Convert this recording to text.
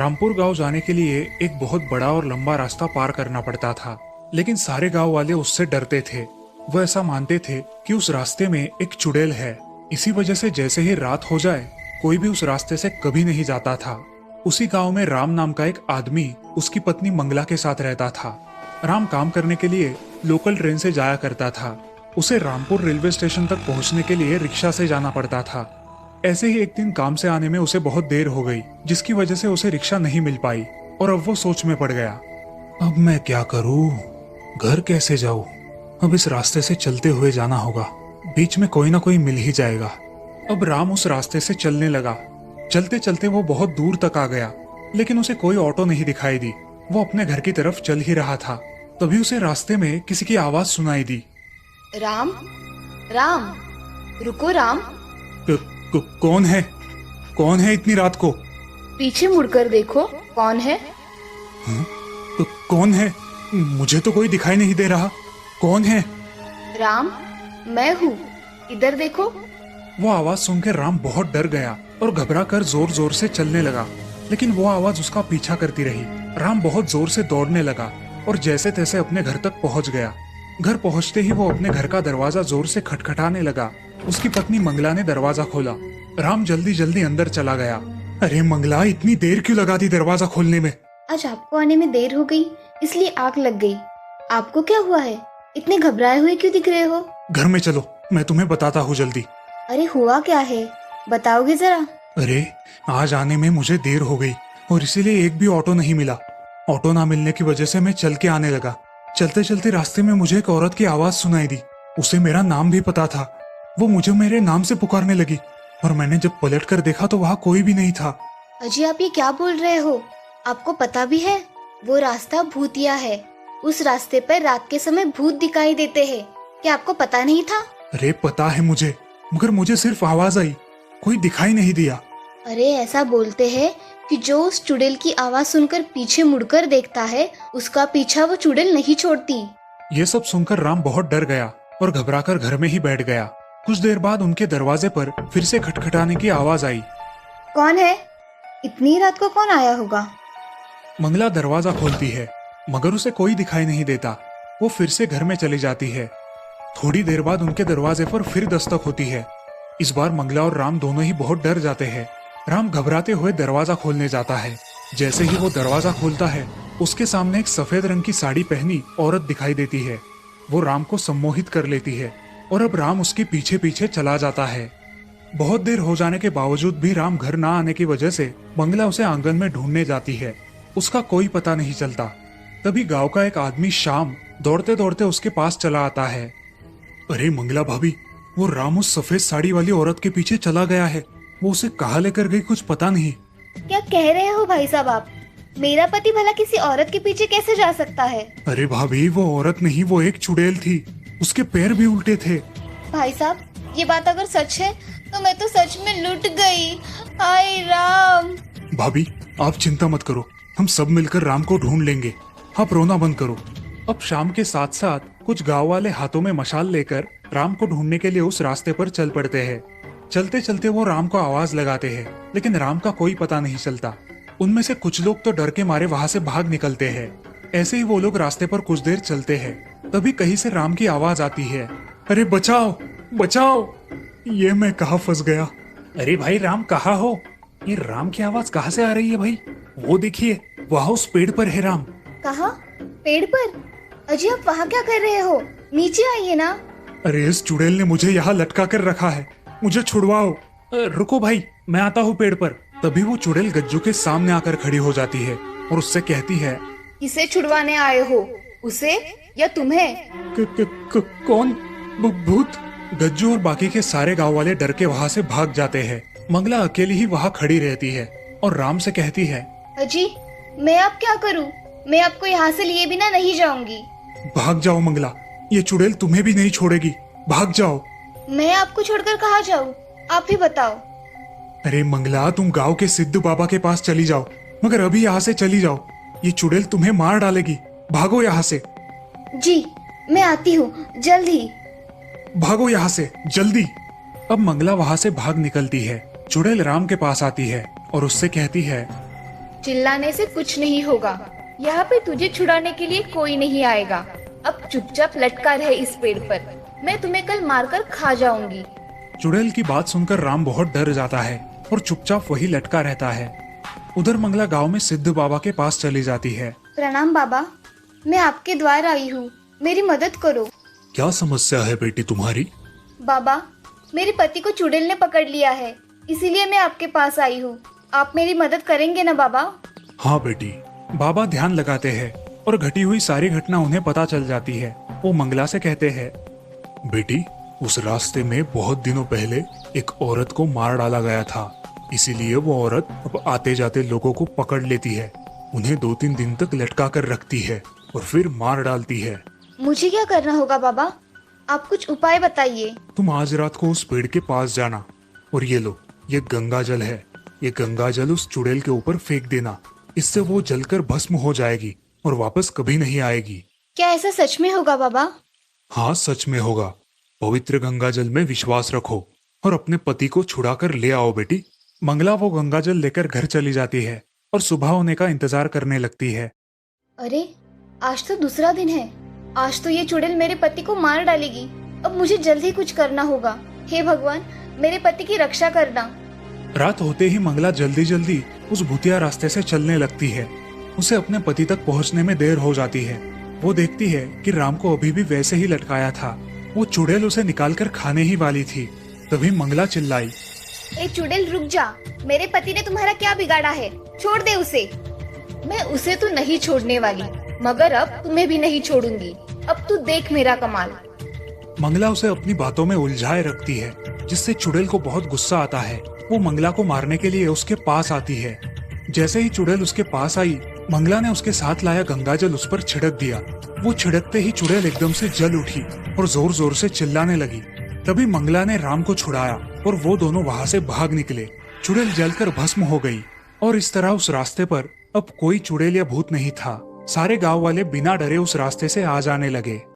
रामपुर गांव जाने के लिए एक बहुत बड़ा और लंबा रास्ता पार करना पड़ता था, लेकिन सारे गांव वाले उससे डरते थे। वो ऐसा मानते थे कि उस रास्ते में एक चुड़ैल है। इसी वजह से जैसे ही रात हो जाए कोई भी उस रास्ते से कभी नहीं जाता था। उसी गांव में राम नाम का एक आदमी उसकी पत्नी मंगला के साथ रहता था। राम काम करने के लिए लोकल ट्रेन से जाया करता था। उसे रामपुर रेलवे स्टेशन तक पहुंचने के लिए रिक्शा से जाना पड़ता था। ऐसे ही एक दिन काम से आने में उसे बहुत देर हो गई, जिसकी वजह से उसे रिक्शा नहीं मिल पाई और अब वो सोच में पड़ गया। अब मैं क्या करूं? घर कैसे जाऊं? अब इस रास्ते से चलते हुए जाना होगा, बीच में कोई ना कोई मिल ही जाएगा। अब राम उस रास्ते से चलने लगा। चलते चलते वो बहुत दूर तक आ गया, लेकिन उसे कोई ऑटो नहीं दिखाई दी। वो अपने घर की तरफ चल ही रहा था, तभी उसे रास्ते में किसी की आवाज सुनाई दी। राम, राम, रुको राम। कौन है? कौन है इतनी रात को? पीछे मुड़कर देखो, कौन है? कौन है? मुझे तो कोई दिखाई नहीं दे रहा। कौन है? राम, मैं हूँ, इधर देखो। वो आवाज सुनकर राम बहुत डर गया और घबरा कर जोर जोर से चलने लगा, लेकिन वो आवाज उसका पीछा करती रही। राम बहुत जोर से दौड़ने लगा और जैसे तैसे अपने घर तक पहुंच गया। घर पहुंचते ही वो अपने घर का दरवाजा जोर से खटखटाने लगा। उसकी पत्नी मंगला ने दरवाजा खोला। राम जल्दी जल्दी अंदर चला गया। अरे मंगला, इतनी देर क्यों लगा दी दरवाजा खोलने में? आज आपको आने में देर हो गई, इसलिए आग लग गई। आपको क्या हुआ है? इतने घबराए हुए क्यों दिख रहे हो? घर में चलो, मैं तुम्हें बताता हूँ जल्दी। अरे हुआ क्या है, बताओगे जरा? अरे आज आने में मुझे देर हो गई और इसीलिए एक भी ऑटो नहीं मिला। ऑटो ना मिलने की वजह से मैं चल के आने लगा। चलते चलते रास्ते में मुझे एक औरत की आवाज सुनाई दी। उसे मेरा नाम भी पता था। वो मुझे मेरे नाम से पुकारने लगी और मैंने जब पलट कर देखा तो वहाँ कोई भी नहीं था। अजी, आप ये क्या बोल रहे हो? आपको पता भी है वो रास्ता भूतिया है। उस रास्ते पर रात के समय भूत दिखाई देते हैं। क्या आपको पता नहीं था? अरे पता है मुझे, मगर मुझे सिर्फ आवाज आई, कोई दिखाई नहीं दिया। अरे ऐसा बोलते हैं कि जो उस चुड़ैल की आवाज सुनकर पीछे मुड़कर देखता है, उसका पीछा वो चुड़ैल नहीं छोड़ती। ये सब सुनकर राम बहुत डर गया और घबराकर घर में ही बैठ गया। कुछ देर बाद उनके दरवाजे पर फिर से खटखटाने की आवाज आई। कौन है? इतनी रात को कौन आया होगा? मंगला दरवाजा खोलती है, मगर उसे कोई दिखाई नहीं देता। वो फिर से घर में चली जाती है। थोड़ी देर बाद उनके दरवाजे पर फिर दस्तक होती है। इस बार मंगला और राम दोनों ही बहुत डर जाते हैं। राम घबराते हुए दरवाजा खोलने जाता है। जैसे ही वो दरवाजा खोलता है, उसके सामने एक सफेद रंग की साड़ी पहनी औरत दिखाई देती है। वो राम को सम्मोहित कर लेती है और अब राम उसके पीछे पीछे चला जाता है। बहुत देर हो जाने के बावजूद भी राम घर ना आने की वजह से मंगला उसे आंगन में ढूंढने जाती है। उसका कोई पता नहीं चलता। तभी गांव का एक आदमी श्याम दौड़ते दौड़ते उसके पास चला आता है। अरे मंगला भाभी, वो राम उस सफेद साड़ी वाली औरत के पीछे चला गया है। वो उसे कहाँ लेकर गई कुछ पता नहीं। क्या कह रहे हो भाई साहब आप? मेरा पति भला किसी औरत के पीछे कैसे जा सकता है? अरे भाभी, वो औरत नहीं, वो एक चुड़ैल थी। उसके पैर भी उल्टे थे। भाई साहब, ये बात अगर सच है तो मैं तो सच में लुट गई। हाय राम। भाभी आप चिंता मत करो, हम सब मिलकर राम को ढूंढ लेंगे। आप रोना बंद करो। अब शाम के साथ साथ कुछ गांव वाले हाथों में मशाल लेकर राम को ढूंढने के लिए उस रास्ते पर चल पड़ते हैं। चलते चलते वो राम को आवाज लगाते हैं, लेकिन राम का कोई पता नहीं चलता। उनमें से कुछ लोग तो डर के मारे वहाँ से भाग निकलते हैं। ऐसे ही वो लोग रास्ते पर कुछ देर चलते हैं, तभी कहीं से राम की आवाज आती है। अरे बचाओ बचाओ! ये मैं कहाँ फंस गया। अरे भाई राम कहाँ हो? ये राम की आवाज कहाँ से आ रही है भाई? वो देखिए, वहाँ उस पेड़ पर है राम। कहाँ? पेड़ पर? अजी, आप वहाँ क्या कर रहे हो? नीचे आइए ना। अरे इस चुड़ैल ने मुझे यहाँ लटका कर रखा है, मुझे छुड़वाओ। रुको भाई, मैं आता हूँ पेड़ पर। तभी वो चुड़ैल गज्जू के सामने आकर खड़ी हो जाती है और उससे कहती है, किसे छुड़वाने आए हो, उसे या तुम्हें? कौन? भूत? गज्जू और बाकी के सारे गांव वाले डर के वहाँ से भाग जाते हैं। मंगला अकेली ही वहाँ खड़ी रहती है और राम से कहती है, अजी, मैं अब क्या करूँ? मैं आपको यहाँ से लिए बिना नहीं जाऊंगी। भाग जाओ मंगला, ये चुड़ैल तुम्हें भी नहीं छोड़ेगी। भाग जाओ। मैं आपको छोड़कर कहाँ जाऊँ, आप ही बताओ। अरे मंगला, तुम गांव के सिद्धू बाबा के पास चली जाओ, मगर अभी यहाँ से चली जाओ। ये चुड़ैल तुम्हें मार डालेगी। भागो यहाँ से। जी, मैं आती हूँ, जल्द ही। भागो यहाँ से जल्दी। अब मंगला वहाँ से भाग निकलती है। चुड़ैल राम के पास आती है और उससे कहती है, चिल्लाने से कुछ नहीं होगा। यहाँ पे तुझे छुड़ाने के लिए कोई नहीं आएगा। अब चुपचाप लटका रहे इस पेड़ पर, मैं तुम्हें कल मारकर खा जाऊंगी। चुड़ैल की बात सुनकर राम बहुत डर जाता है और चुपचाप वही लटका रहता है। उधर मंगला गांव में सिद्ध बाबा के पास चली जाती है। प्रणाम बाबा, मैं आपके द्वार आई हूँ, मेरी मदद करो। क्या समस्या है बेटी तुम्हारी? बाबा, मेरे पति को चुड़ैल ने पकड़ लिया है, इसीलिए मैं आपके पास आई हूँ। आप मेरी मदद करेंगे ना बाबा? हाँ बेटी। बाबा ध्यान लगाते हैं और घटी हुई सारी घटना उन्हें पता चल जाती है। वो मंगला से कहते हैं, बेटी उस रास्ते में बहुत दिनों पहले एक औरत को मार डाला गया था, इसीलिए वो औरत अब आते जाते लोगों को पकड़ लेती है, उन्हें 2-3 दिन तक लटका कर रखती है और फिर मार डालती है। मुझे क्या करना होगा बाबा? आप कुछ उपाय बताइए। तुम आज रात को उस पेड़ के पास जाना और ये लो, ये गंगा जल है, ये गंगा जल उस चुड़ैल के ऊपर फेंक देना, इससे वो जलकर भस्म हो जाएगी और वापस कभी नहीं आएगी। क्या ऐसा सच में होगा बाबा? हाँ सच में होगा। पवित्र गंगा जल में विश्वास रखो और अपने पति को छुड़ा कर ले आओ बेटी। मंगला वो गंगा जल लेकर घर चली जाती है और सुबह होने का इंतजार करने लगती है। अरे आज तो दूसरा दिन है, आज तो ये चुड़ैल मेरे पति को मार डालेगी। अब मुझे जल्दी कुछ करना होगा। हे भगवान, मेरे पति की रक्षा करना। रात होते ही मंगला जल्दी जल्दी उस भूतिया रास्ते से चलने लगती है। उसे अपने पति तक पहुंचने में देर हो जाती है। वो देखती है कि राम को अभी भी वैसे ही लटकाया था, वो चुड़ैल उसे निकालकर खाने ही वाली थी। तभी मंगला चिल्लाई, ए चुड़ैल रुक जा, मेरे पति ने तुम्हारा क्या बिगाड़ा है? छोड़ दे उसे। मैं उसे तो नहीं छोड़ने वाली, मगर अब तुम्हें भी नहीं छोड़ूंगी। अब तू देख मेरा कमाल। मंगला उसे अपनी बातों में उलझाए रखती है, जिससे चुड़ैल को बहुत गुस्सा आता है। वो मंगला को मारने के लिए उसके पास आती है। जैसे ही चुड़ैल उसके पास आई, मंगला ने उसके साथ लाया गंगाजल उस पर छिड़क दिया। वो छिड़कते ही चुड़ैल एकदम से जल उठी और जोर जोर से चिल्लाने लगी। तभी मंगला ने राम को छुड़ाया और वो दोनों वहाँ से भाग निकले। चुड़ैल जलकर भस्म हो गई और इस तरह उस रास्ते पर अब कोई चुड़ैल या भूत नहीं था। सारे गांव वाले बिना डरे उस रास्ते से आ जाने लगे।